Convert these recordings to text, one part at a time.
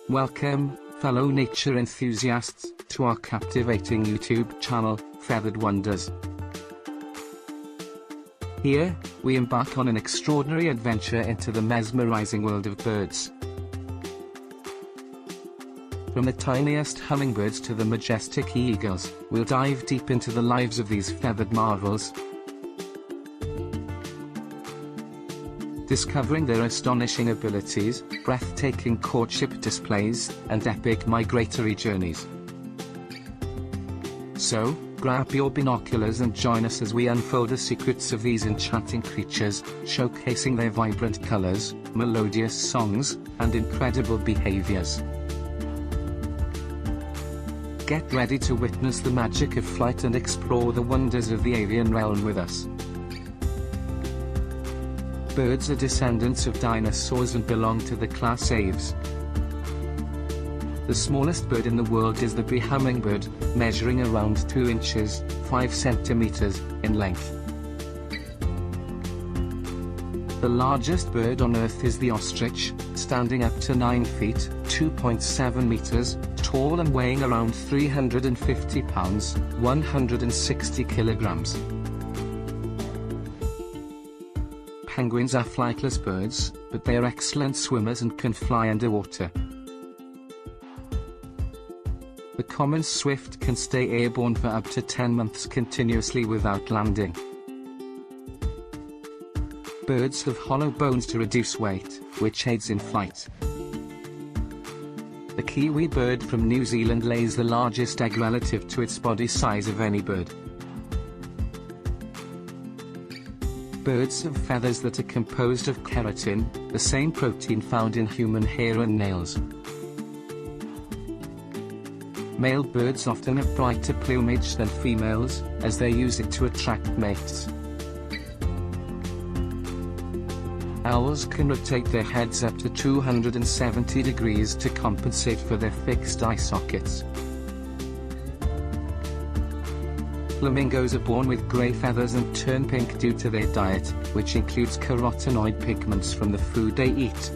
Welcome, fellow nature enthusiasts, to our captivating YouTube channel, Feathered Wonders. Here, we embark on an extraordinary adventure into the mesmerizing world of birds. From the tiniest hummingbirds to the majestic eagles, we'll dive deep into the lives of these feathered marvels, discovering their astonishing abilities, breathtaking courtship displays, and epic migratory journeys. So, grab your binoculars and join us as we unfold the secrets of these enchanting creatures, showcasing their vibrant colors, melodious songs, and incredible behaviors. Get ready to witness the magic of flight and explore the wonders of the avian realm with us. Birds are descendants of dinosaurs and belong to the class Aves. The smallest bird in the world is the bee hummingbird, measuring around 2 inches, 5 centimeters, in length. The largest bird on Earth is the ostrich, standing up to 9 feet, 2.7 meters, tall and weighing around 350 pounds, 160 kilograms. Penguins are flightless birds, but they are excellent swimmers and can fly underwater. The common swift can stay airborne for up to 10 months continuously without landing. Birds have hollow bones to reduce weight, which aids in flight. The kiwi bird from New Zealand lays the largest egg relative to its body size of any bird. Birds have feathers that are composed of keratin, the same protein found in human hair and nails. Male birds often have brighter plumage than females, as they use it to attract mates. Owls can rotate their heads up to 270 degrees to compensate for their fixed eye sockets. Flamingos are born with grey feathers and turn pink due to their diet, which includes carotenoid pigments from the food they eat.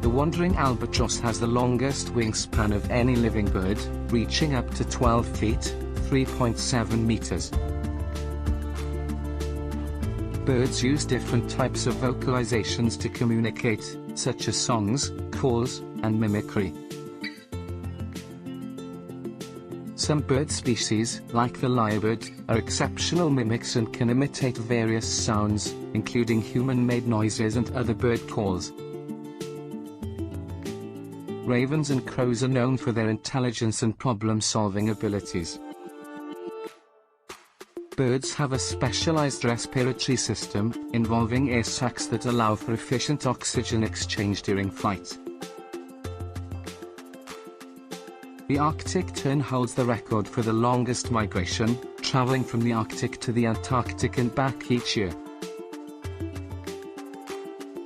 The wandering albatross has the longest wingspan of any living bird, reaching up to 12 feet, 3.7 meters. Birds use different types of vocalizations to communicate, such as songs, calls, and mimicry. Some bird species, like the lyrebird, are exceptional mimics and can imitate various sounds, including human-made noises and other bird calls. Ravens and crows are known for their intelligence and problem-solving abilities. Birds have a specialized respiratory system, involving air sacs that allow for efficient oxygen exchange during flight. The Arctic tern holds the record for the longest migration, traveling from the Arctic to the Antarctic and back each year.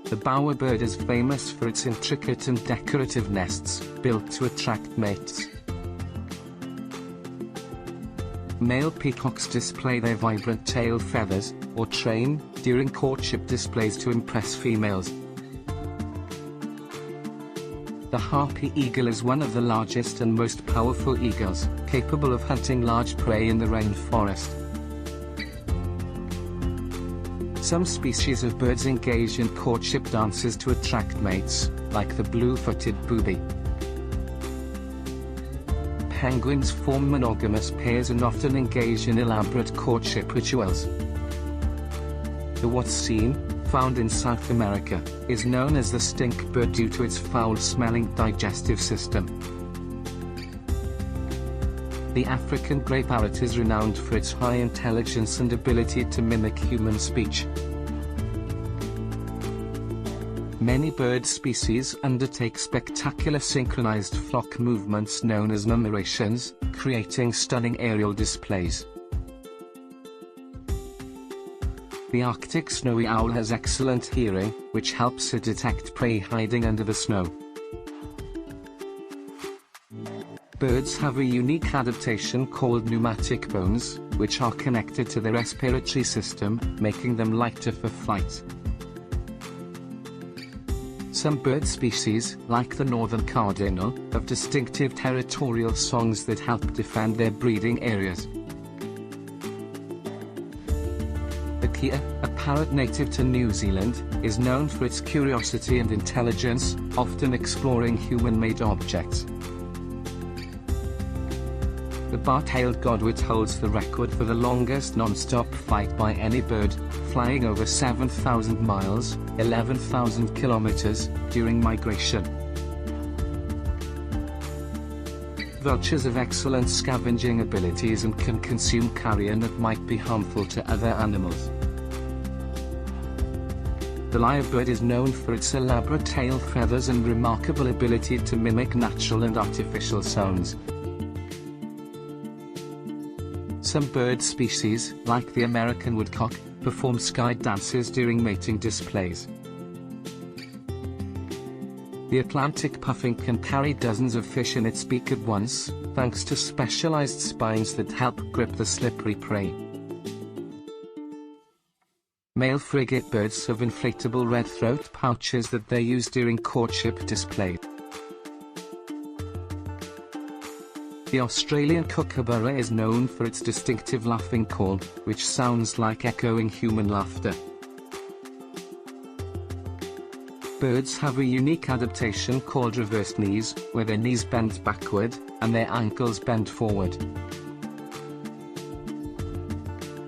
The bowerbird is famous for its intricate and decorative nests, built to attract mates. Male peacocks display their vibrant tail feathers, or train, during courtship displays to impress females. The harpy eagle is one of the largest and most powerful eagles, capable of hunting large prey in the rainforest. Some species of birds engage in courtship dances to attract mates, like the blue-footed booby. Penguins form monogamous pairs and often engage in elaborate courtship rituals. The Watson, found in South America, is known as the stink bird due to its foul-smelling digestive system. The African grey parrot is renowned for its high intelligence and ability to mimic human speech. Many bird species undertake spectacular synchronized flock movements known as murmurations, creating stunning aerial displays. The Arctic snowy owl has excellent hearing, which helps it detect prey hiding under the snow. Birds have a unique adaptation called pneumatic bones, which are connected to the respiratory system, making them lighter for flight. Some bird species, like the northern cardinal, have distinctive territorial songs that help defend their breeding areas. The kea, a parrot native to New Zealand, is known for its curiosity and intelligence, often exploring human-made objects. The bar-tailed godwit holds the record for the longest non-stop flight by any bird, flying over 7,000 miles, 11,000 kilometers, during migration. Vultures have excellent scavenging abilities and can consume carrion that might be harmful to other animals. The lyrebird is known for its elaborate tail feathers and remarkable ability to mimic natural and artificial sounds. Some bird species, like the American woodcock, perform sky dances during mating displays. The Atlantic puffin can carry dozens of fish in its beak at once, thanks to specialized spines that help grip the slippery prey. Male frigate birds have inflatable red throat pouches that they use during courtship display. The Australian kookaburra is known for its distinctive laughing call, which sounds like echoing human laughter. Birds have a unique adaptation called reversed knees, where their knees bend backward, and their ankles bend forward.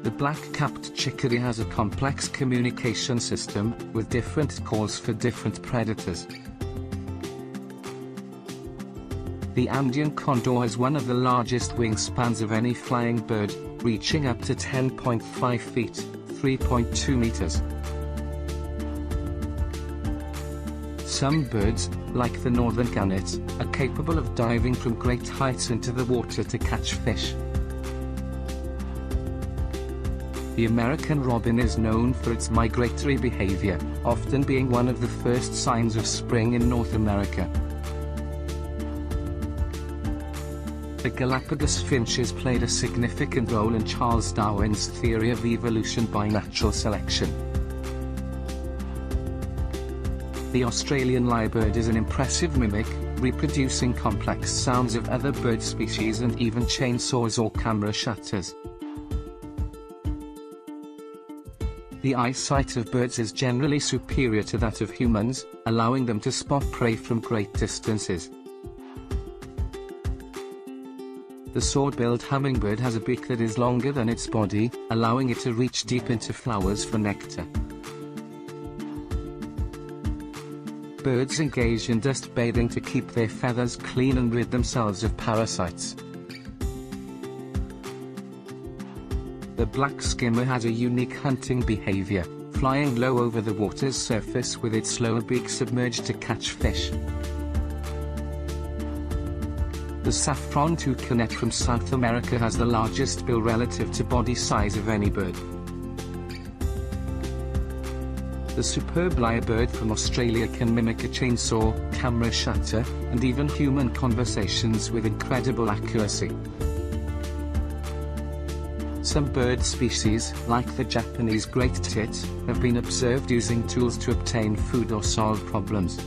The black-capped chickadee has a complex communication system, with different calls for different predators. The Andean condor has one of the largest wingspans of any flying bird, reaching up to 10.5 feet, 3.2 meters. Some birds, like the northern gannet, are capable of diving from great heights into the water to catch fish. The American robin is known for its migratory behavior, often being one of the first signs of spring in North America. The Galapagos finches played a significant role in Charles Darwin's theory of evolution by natural selection. The Australian lyrebird is an impressive mimic, reproducing complex sounds of other bird species and even chainsaws or camera shutters. The eyesight of birds is generally superior to that of humans, allowing them to spot prey from great distances. The sword-billed hummingbird has a beak that is longer than its body, allowing it to reach deep into flowers for nectar. Birds engage in dust bathing to keep their feathers clean and rid themselves of parasites. The black skimmer has a unique hunting behavior, flying low over the water's surface with its lower beak submerged to catch fish. The saffron toucanet from South America has the largest bill relative to body size of any bird. The superb lyrebird from Australia can mimic a chainsaw, camera shutter, and even human conversations with incredible accuracy. Some bird species, like the Japanese great tit, have been observed using tools to obtain food or solve problems.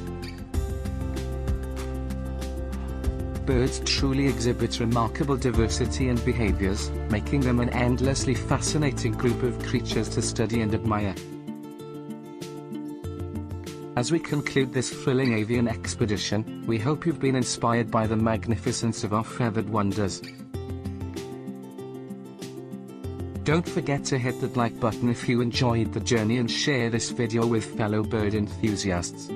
Birds truly exhibit remarkable diversity and behaviors, making them an endlessly fascinating group of creatures to study and admire. As we conclude this thrilling avian expedition, we hope you've been inspired by the magnificence of our feathered wonders. Don't forget to hit that like button if you enjoyed the journey and share this video with fellow bird enthusiasts.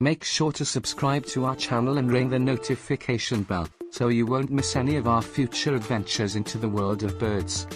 Make sure to subscribe to our channel and ring the notification bell, so you won't miss any of our future adventures into the world of birds.